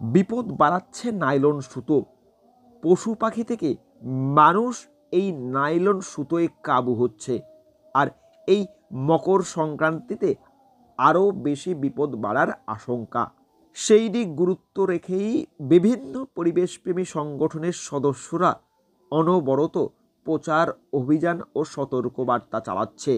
বিপদ বাড়াচ্ছে নাইলন সুতো। পশু পাখি থেকে মানুষ এই নাইলন সুতোয় কাবু হচ্ছে। আর এই মকর সংক্রান্তিতে আরও বেশি বিপদ বাড়ার আশঙ্কা। সেই দিক গুরুত্ব রেখেই বিভিন্ন পরিবেশপ্রেমী সংগঠনের সদস্যরা অনবরত প্রচার অভিযান ও সতর্কবার্তা চালাচ্ছে।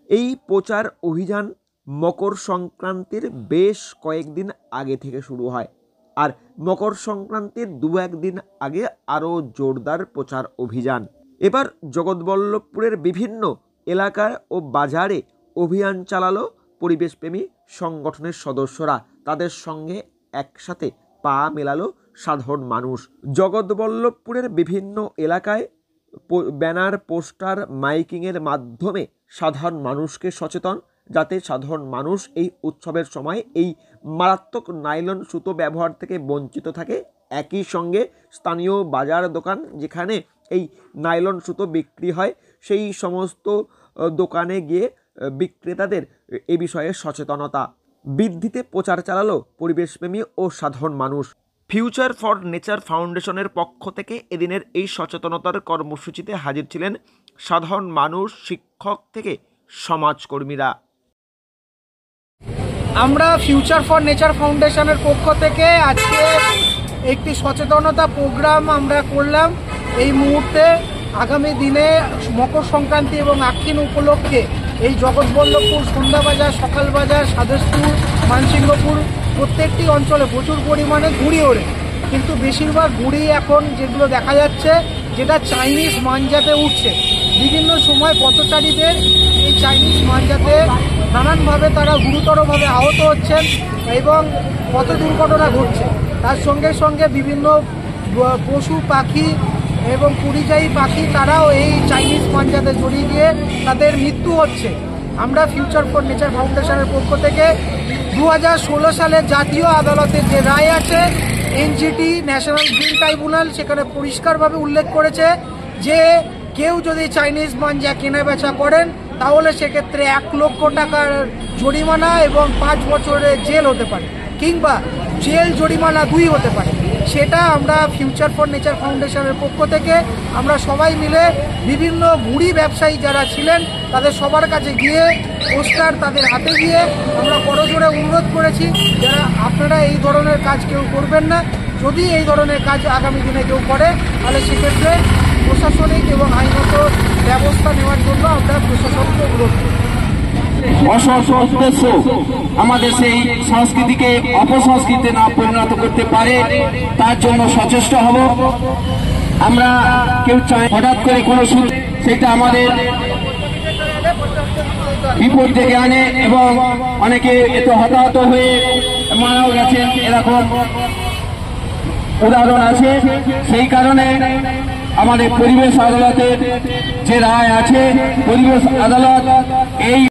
এই প্রচার অভিযান মকর সংক্রান্তির বেশ কয়েকদিন আগে থেকে শুরু হয়, আর মকর সংক্রান্তির দু একদিন আগে আরও জোরদার প্রচার অভিযান। এবার জগৎবল্লভপুরের বিভিন্ন এলাকায় ও বাজারে অভিযান চালালো পরিবেশপ্রেমী সংগঠনের সদস্যরা। তাদের সঙ্গে একসাথে পা মেলালো সাধারণ মানুষ। জগৎবল্লভপুরের বিভিন্ন এলাকায় ব্যানার, পোস্টার, মাইকিংয়ের মাধ্যমে সাধারণ মানুষকে সচেতন, যাতে সাধারণ মানুষ এই উৎসবের সময় এই মারাত্মক নাইলন সুতো ব্যবহার থেকে বঞ্চিত থাকে। একই সঙ্গে স্থানীয় বাজার দোকান যেখানে এই নাইলন সুতো বিক্রি হয়, সেই সমস্ত দোকানে গিয়ে বিক্রেতাদের এ বিষয়ে সচেতনতা বৃদ্ধিতে প্রচার চালালো পরিবেশপ্রেমী ও সাধারণ মানুষ। ফিউচার ফর নেচার ফাউন্ডেশনের পক্ষ থেকে এদিনের এই সচেতনতার কর্মসূচিতে হাজির ছিলেন সাধারণ মানুষ, শিক্ষক থেকে সমাজকর্মীরা। আমরা ফিউচার ফর নেচার ফাউন্ডেশনের পক্ষ থেকে আজকে একটি সচেতনতা প্রোগ্রাম আমরা করলাম। এই মুহূর্তে আগামী দিনে মকর সংক্রান্তি এবং আক্ষিণ উপলক্ষে এই জগৎবল্লভপুর, সন্ধ্যাবাজার, সকালবাজার, সাদেশপুর, মানসিংহপুর প্রত্যেকটি অঞ্চলে প্রচুর পরিমাণে ঘুড়ি ওড়ে, কিন্তু বেশিরভাগ ঘুড়ি এখন যেগুলো দেখা যাচ্ছে যেটা চাইনিজ মানজাতে উঠছে। বিভিন্ন সময় পথচারীদের এই চাইনিজ মানজাতে নানানভাবে তারা গুরুতরভাবে আহত হচ্ছেন এবং পথ দুর্ঘটনা ঘটছে। তার সঙ্গে সঙ্গে বিভিন্ন পশু পাখি এবং পরিযায়ী পাখি তারাও এই চাইনিজ মানজাতে জড়িয়ে গিয়ে তাদের মৃত্যু হচ্ছে। আমরা ফিউচার ফর নেচার ফাউন্ডেশনের পক্ষ থেকে 2016 সালে জাতীয় আদালতের যে রায় আছে, এনজিটি ন্যাশনাল গ্রিন ট্রাইব্যুনাল, সেখানে পরিষ্কারভাবে উল্লেখ করেছে যে কেউ যদি চাইনিজ মাঞ্জা কেনা বেচা করেন তাহলে সেক্ষেত্রে 1 লক্ষ টাকার জরিমানা এবং 5 বছরের জেল হতে পারে, কিংবা জেল জরিমানা 2 হতে পারে। সেটা আমরা ফিউচার ফর নেচার ফাউন্ডেশনের পক্ষ থেকে আমরা সবাই মিলে বিভিন্ন ঘুড়ি ব্যবসায়ী যারা ছিলেন তাদের সবার কাছে গিয়ে পোস্টার তাদের হাতে দিয়ে আমরা করজোড়ে অনুরোধ করেছি, যারা আপনারা এই ধরনের কাজ কেউ করবেন না। যদি এই ধরনের কাজ আগামী দিনে কেউ করে তাহলে সেক্ষেত্রে প্রশাসনিক এবং আইনত ব্যবস্থা নেওয়ার জন্য আমরা প্রশাসনকে অনুরোধ করি। উদ্দেশ্য আমাদের সেই সংস্কৃতিকে অপসংস্কৃতিতে না পরিণত করতে পারে, তার জন্য সচেষ্ট হব। আমরা কেউ চাই হঠাৎ করে কোনো সেটা আমাদের বিপদ ডেকে আনে এবং অনেকে এত হতাহত হয়ে মারাও গেছেন, এরকম উদাহরণ আছে। সেই কারণে আমাদের পরিবেশ আদালতের যে রায় আছে, পরিবেশ আদালত এই